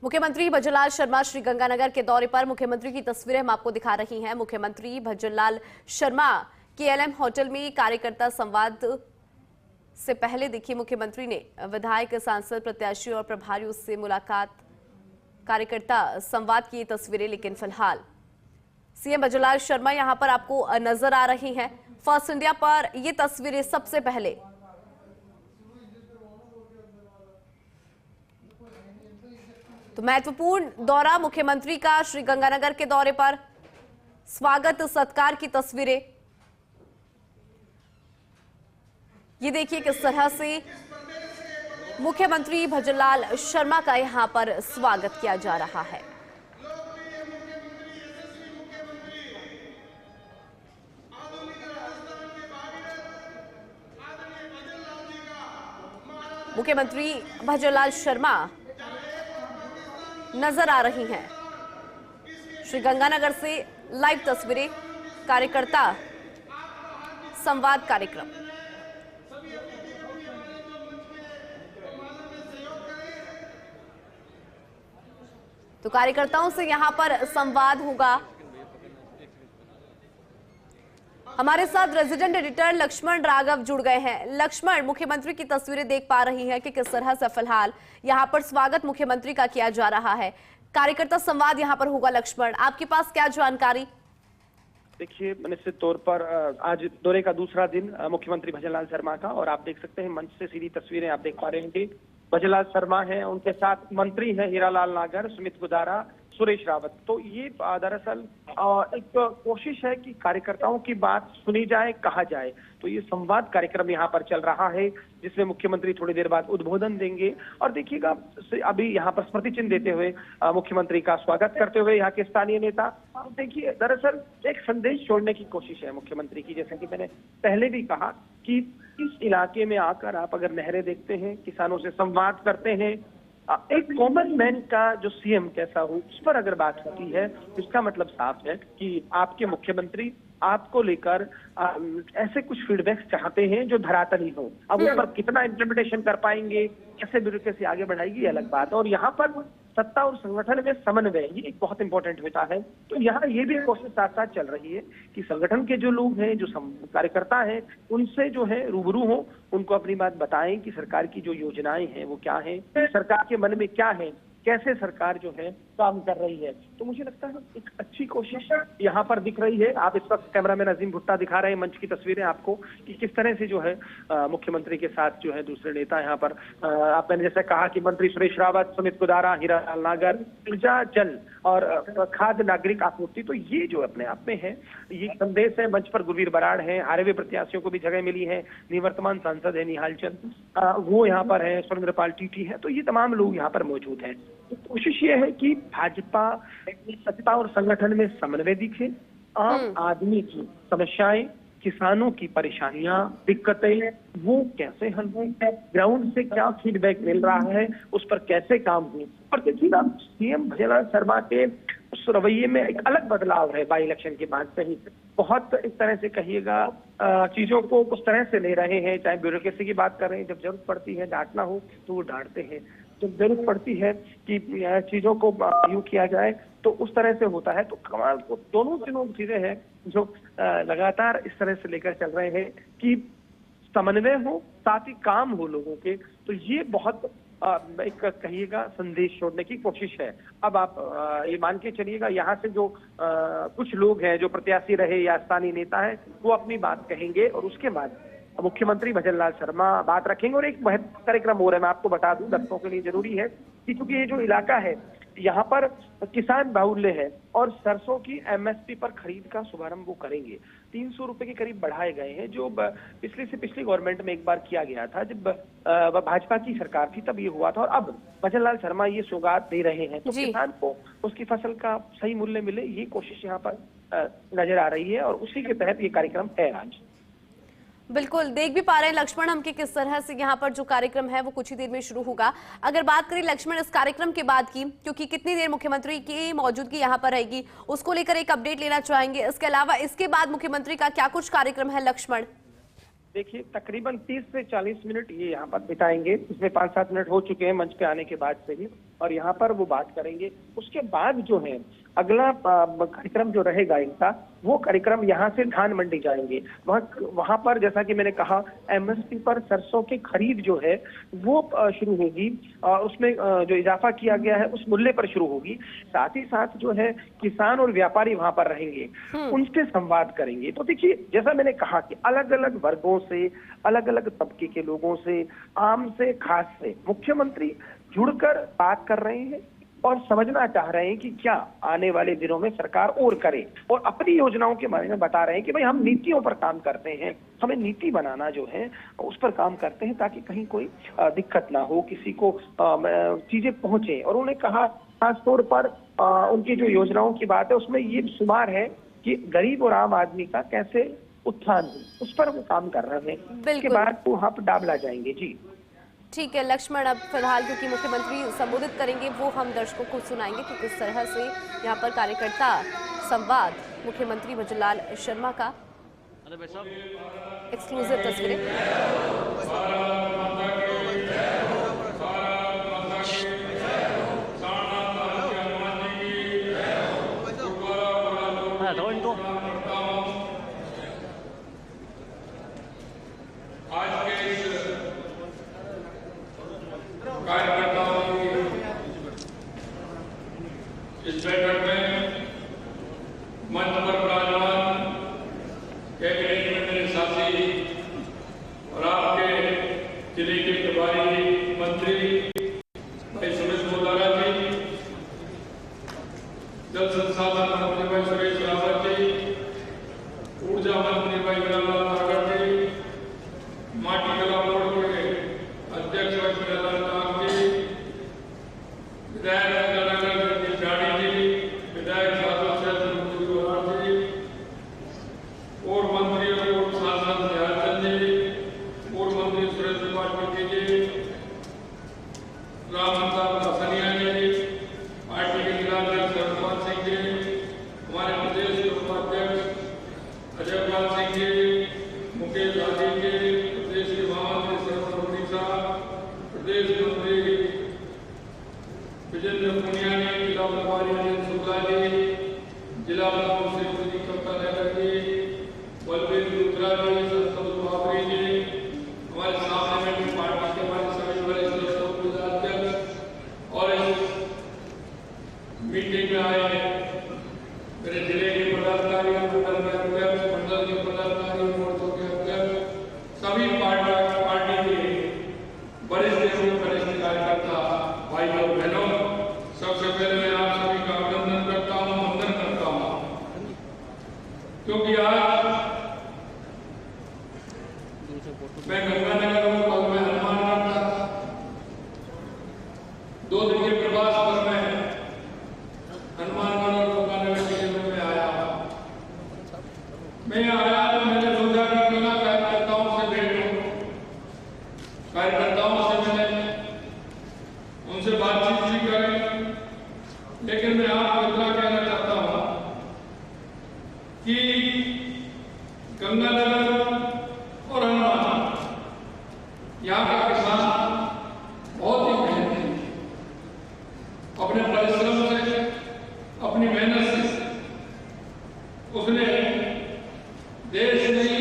मुख्यमंत्री भजनलाल शर्मा श्रीगंगानगर के दौरे पर। मुख्यमंत्री की तस्वीरें हम आपको दिखा रही हैं। मुख्यमंत्री भजनलाल शर्मा KLM होटल में कार्यकर्ता संवाद से पहले देखिए मुख्यमंत्री ने विधायक, सांसद, प्रत्याशी और प्रभारियों से मुलाकात, कार्यकर्ता संवाद की तस्वीरें। लेकिन फिलहाल सीएम भजनलाल शर्मा यहां पर आपको नजर आ रही हैं। फर्स्ट इंडिया पर ये तस्वीरें सबसे पहले। तो महत्वपूर्ण दौरा मुख्यमंत्री का श्रीगंगानगर के दौरे पर, स्वागत सत्कार की तस्वीरें। ये देखिए किस तरह से मुख्यमंत्री भजनलाल शर्मा का यहां पर स्वागत किया जा रहा है। मुख्यमंत्री भजनलाल शर्मा नजर आ रही हैं। श्रीगंगानगर से लाइव तस्वीरें, कार्यकर्ता संवाद कार्यक्रम। तो कार्यकर्ताओं से यहां पर संवाद होगा। हमारे साथ रेजिडेंट एडिटर लक्ष्मण राघव जुड़ गए हैं। लक्ष्मण, मुख्यमंत्री की तस्वीरें देख पा रही हैं कि किस तरह से फिलहाल यहां पर स्वागत मुख्यमंत्री का किया जा रहा है। कार्यकर्ता संवाद यहां पर होगा। लक्ष्मण, आपके पास क्या जानकारी? देखिए, निश्चित तौर पर आज दौरे का दूसरा दिन मुख्यमंत्री भजनलाल शर्मा का, और आप देख सकते हैं मंच से सीधी तस्वीरें आप देख पा रहे हैं कि भजनलाल शर्मा हैं, उनके साथ मंत्री हैं हीरालाल नागर, सुमित गुदारा, सुरेश रावत। तो ये दरअसल एक कोशिश है कि कार्यकर्ताओं की बात सुनी जाए, कहा जाए। तो ये संवाद कार्यक्रम यहाँ पर चल रहा है, जिसमें मुख्यमंत्री थोड़ी देर बाद उद्बोधन देंगे। और देखिएगा, अभी यहाँ पर स्मृति चिन्ह देते हुए मुख्यमंत्री का स्वागत करते हुए यहाँ के स्थानीय नेता, देखिए दरअसल एक संदेश छोड़ने की कोशिश है मुख्यमंत्री की। जैसा कि मैंने पहले भी कहा कि इस इलाके में आकर आप अगर नहरें देखते हैं, किसानों से संवाद करते हैं, एक कॉमन मैन का जो सीएम कैसा हो उस पर अगर बात होती है, इसका मतलब साफ है कि आपके मुख्यमंत्री आपको लेकर ऐसे कुछ फीडबैक्स चाहते हैं जो धरातल ही हो। अब उस पर कितना इम्प्लीमेंटेशन कर पाएंगे, कैसे ब्यूरोक्रेसी आगे बढ़ाएगी, अलग बात है। और यहाँ पर सत्ता और संगठन में समन्वय, ये एक बहुत इंपॉर्टेंट होता है। तो यहाँ ये भी कोशिश साथ साथ चल रही है कि संगठन के जो लोग हैं, जो कार्यकर्ता हैं, उनसे जो है रूबरू हो, उनको अपनी बात बताएं कि सरकार की जो योजनाएं हैं वो क्या है, सरकार के मन में क्या है, कैसे सरकार जो है काम कर रही है। तो मुझे लगता है एक अच्छी कोशिश यहाँ पर दिख रही है। आप इस वक्त कैमरामैन अजीम भुट्टा दिखा रहे हैं मंच की तस्वीरें आपको कि किस तरह से जो है मुख्यमंत्री के साथ जो है दूसरे नेता यहाँ पर, आपने जैसे कहा कि मंत्री सुरेश रावत, सुमित गुदारा, हीरालाल नागर, ऊर्जा, जल और खाद्य नागरिक आपूर्ति। तो ये जो अपने आप में है, ये संदेश है। मंच पर गुरवीर बराड़ है, हारेवे प्रत्याशियों को भी जगह मिली है, निवर्तमान सांसद है निहाल चंद, वो यहाँ पर है, सुरेंद्रपाल टीटी है। तो ये तमाम लोग यहाँ पर मौजूद हैं। तो कोशिश ये है कि भाजपा सत्ता और संगठन में समन्वय दिखे, आम आदमी की समस्याएं, किसानों की परेशानियां, दिक्कतें, वो कैसे हल हों, ग्राउंड से क्या फीडबैक मिल रहा है, उस पर कैसे काम हो। और देखिए ना, सीएम भजनलाल शर्मा के उस रवैये में एक अलग बदलाव है बाई इलेक्शन के बाद से ही। बहुत इस तरह से कहिएगा चीजों को उस तरह से ले रहे हैं, चाहे ब्यूरोक्रेसी की बात कर रहे हैं, जब जरूरत पड़ती है डांटना हो तो वो डांटते हैं, जब जरूरत पड़ती है कि चीजों को यूं किया जाए तो उस तरह से होता है। तो कमाल को दोनों चीजें हैं जो लगातार इस तरह से लेकर चल रहे हैं कि समन्वय हो, साथ ही काम हो लोगों के। तो ये बहुत एक कहिएगा संदेश छोड़ने की कोशिश है। अब आप ये मान के चलिएगा, यहाँ से जो कुछ लोग हैं जो प्रत्याशी रहे या स्थानीय नेता है, वो अपनी बात कहेंगे और उसके बाद मुख्यमंत्री भजनलाल शर्मा बात रखेंगे। और एक महत्वपूर्ण कार्यक्रम हो रहा है, मैं आपको बता दूं, दर्शकों के लिए जरूरी है कि चूंकि ये जो इलाका है यहाँ पर किसान बाहुल्य है और सरसों की MSP पर खरीद का शुभारंभ वो करेंगे। 300 रुपए के करीब बढ़ाए गए हैं, जो पिछली गवर्नमेंट में एक बार किया गया था जब भाजपा की सरकार थी, तब ये हुआ था। और अब भजनलाल शर्मा ये सौगात दे रहे हैं तो किसान को उसकी फसल का सही मूल्य मिले, ये कोशिश यहाँ पर नजर आ रही है और उसी के तहत ये कार्यक्रम है आज। बिल्कुल देख भी पा रहे हैं लक्ष्मण हम कि किस तरह से यहाँ पर जो कार्यक्रम है वो कुछ ही देर में शुरू होगा। अगर बात करें लक्ष्मण इस कार्यक्रम के बाद की, क्योंकि कितनी देर मुख्यमंत्री की मौजूदगी यहाँ पर रहेगी, उसको लेकर एक अपडेट लेना चाहेंगे। इसके अलावा इसके बाद मुख्यमंत्री का क्या कुछ कार्यक्रम है लक्ष्मण? देखिए, तकरीबन 30 से 40 मिनट ये यहाँ पर बिताएंगे। इसमें 5-7 मिनट हो चुके हैं मंच पे आने के बाद से ही। और यहाँ पर वो बात करेंगे। उसके बाद जो है अगला कार्यक्रम जो रहेगा इनका, वो कार्यक्रम यहाँ से धान मंडी जाएंगे। वहां पर जैसा कि मैंने कहा, एमएसपी पर सरसों की खरीद जो है वो शुरू होगी, उसमें जो इजाफा किया गया है उस मूल्य पर शुरू होगी। साथ ही साथ जो है किसान और व्यापारी वहां पर रहेंगे, उनसे संवाद करेंगे। तो देखिए, जैसा मैंने कहा कि अलग अलग वर्गों से, अलग अलग तबके के लोगों से, आम से खास से मुख्यमंत्री जुड़कर बात कर रहे हैं और समझना चाह रहे हैं कि क्या आने वाले दिनों में सरकार और करे, और अपनी योजनाओं के बारे में बता रहे हैं कि भाई हम नीतियों पर काम करते हैं, हमें नीति बनाना जो है उस पर काम करते हैं ताकि कहीं कोई दिक्कत ना हो, किसी को चीजें पहुंचे। और उन्होंने कहा खास तौर पर उनकी जो योजनाओं की बात है उसमें ये शुमार है कि गरीब और आम आदमी का कैसे उत्थान हो, उस पर वो काम कर रहे हैं। इसके बाद वो वहां पर डाबला जाएंगे। जी ठीक है लक्ष्मण, अब फिलहाल क्योंकि मुख्यमंत्री संबोधित करेंगे वो हम दर्शकों को सुनाएंगे कि किस तरह से यहाँ पर कार्यकर्ता संवाद मुख्यमंत्री भजनलाल शर्मा का, एक्सक्लूसिव तस्वीरें। इस बैठक में मंच पर विराजमान कैबिनेट में मेरे साथी और आपके जिले के प्रभारी मंत्री भाई सुरेश मोदारा जी, जल संसाधन मंत्री भाई सुरेश रावत जी, ऊर्जा मंत्री भाई विरालाल सागर जी, माटी कला बोर्ड के अध्यक्ष भाई विरालाल नाग जी, विधायक जिला हमारे सामने में पार्टी के हमारे सभी वरिष्ठ और मीटिंग में आए मेरे जिले के पदाधिकारी, मंडल के अध्यक्ष, मंडल के पदाधिकारी, मोर्चों के अध्यक्ष, सभी पार्टी के वरिष्ठ कार्यकर्ता भाई और बहनों, सबसे पहले मैं आप सभी का अभिनंदन करता हूँ, वंदन करता हूँ, क्योंकि आज मैं गंगानगर हूँ, कल मैं हनुमानगढ़ था, 2 दिन के प्रवास पर मैं हनुमानगढ़ और गंगानगर जिले में आया। मैं आया तो मैंने सोचा कि क्यों ना कार्यकर्ताओं से भेंट हो, कार्यकर्ताओं से मैंने उनसे बातचीत भी करें, लेकिन मैं आपको इतना कहना चाहता हूँ कि गंगानगर और हनुमान यहाँ का किसान बहुत ही मेहनती, अपने परिश्रम से, अपनी मेहनत से उसने देश नहीं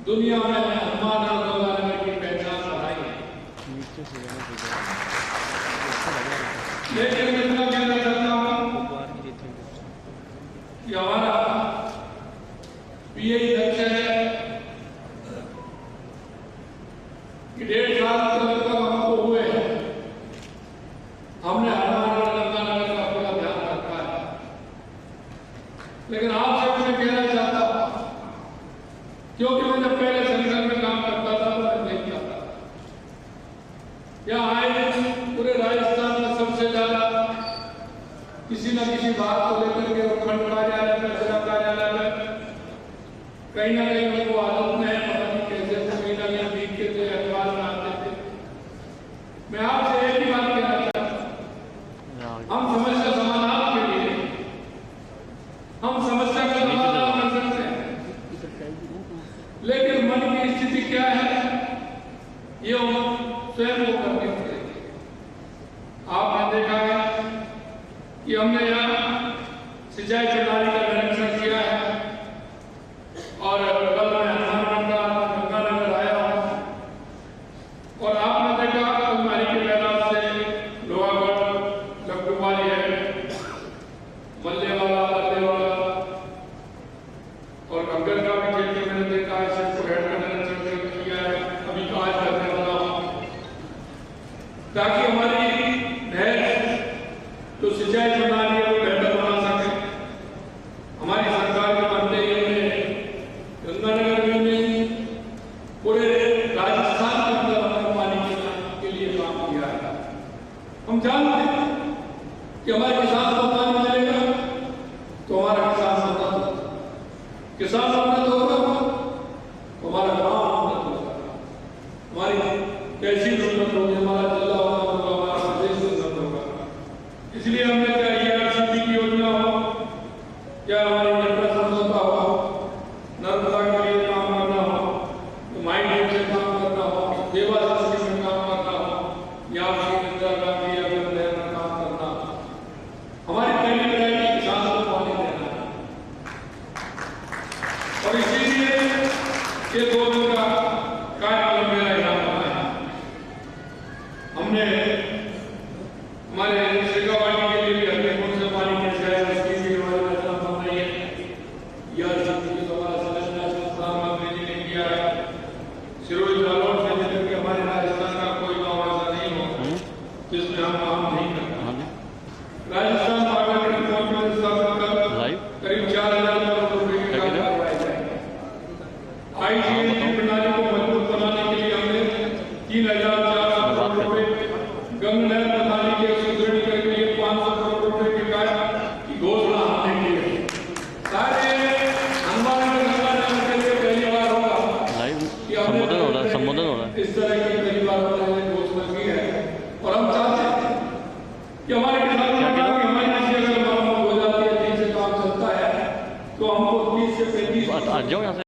दुनिया में हनुमान और गंगानगर की पहचान बढ़ाई है। लेकिन मैं इतना कहना चाहता हूँ कि हमारा पीएई लक्ष्य है कि 1.5 साल तक हमको हुए हैं, हमने हनुमान और गंगानगर का पूरा ध्यान रखा है। लेकिन आपसे मैं कहना चाहता हूँ, क्योंकि मैं जब पहले संगठन में काम करता था तो मैं देखता था यहाँ आए पूरे राजस्थान में सबसे ज्यादा किसी न किसी बात को लेकर के खंड कार्यालय में, जिला कार्यालय में कहीं ना कहीं उनको आदत में पता नहीं कैसे कहीं ना कहीं बीत के थे, अखबार में आते थे। मैं आपसे एक ही बात कहना चाहता हूँ, हम समस्या समाधान के लिए हम समस्या का समाधान कर सकते हैं, लेकिन मन की स्थिति क्या है ये हम स्वयं को करनी पड़ेगी। आप कि हमने यहाँ सिंचाई प्रणाली का निरीक्षण किया है और कल मैं हनुमानगढ़ गंगानगर आया हूँ और आपने देखा अलमारी के मैदान से लोहागढ़ लखनऊ है मल्ले वाला और कंकर का भी खेल के मैंने देखा है सिर्फ हेड का निरीक्षण किया है अभी तो आज करने वाला हूँ ताकि हमारी नहर जो सिंचाई प्रणाली है वो बेहतर बना सके। हमारी सरकार के बनते ही हमने गंगानगर में नहीं पूरे राजस्थान के अंदर हमने पानी के लिए काम किया है। हम जानते हैं कि हमारे किसान को पानी मिलेगा तो हमारा किसान उन्नत होगा तो हमारा गांव उन्नत होगा, हमारी तहसील उन्नत होगी, हमारा जिला उन्नत होगा, हमारा प्रदेश उन्नत होगा। इसलिए हमने क्या ERCP की योजना हो या हमारी जनता समझौता हो, नर्मदा के लिए काम करना हो, तो माइंड से काम करना हो, देवा में काम करना हो या इंदिरा गांधी या फिर नहर में काम करना हो, हमारी पहली प्रायोरिटी किसान को पानी देना है। और इसीलिए ये 2 दिन का कार्यक्रम मेरा यहाँ बना है। हमने हमारे शेखावाटी के लिए भी हमने कौन से पानी कैसे आए उसके लिए हमारी योजना बन रही है। ERCP की हमारा संरचना प्रधानमंत्री जी ने किया है। सिरोही जालौर से लेकर के हमारे राजस्थान का कोई गाँव ऐसा नहीं हो जिसमें हम काम नहीं करते। राजस्थान पार्लियामेंट कॉन्फ्रेंस स्थापित कर करीब 4,000 करोड़ रुपए की काम करवाए जाएंगे। IGNP प्रणाली को मजबूत बनाने के लिए हमने 3,400 करोड़ रुपए, गंगा नहर प्रणाली के सुदृढ़ीकरण के लिए 500 करोड़ रुपए की घोषणा हमने की है। सारे हनुमानगढ़ गंगानगर के लिए पहली बार होगा कि हमने इस तरह की पहली बार घोषणा की है। और हम चाहते हैं कि हमारे किसानों ने कहा कि हमारी कृषि अगर मरम्मत हो जाती है, ठीक से काम चलता है तो हमको 30 से 35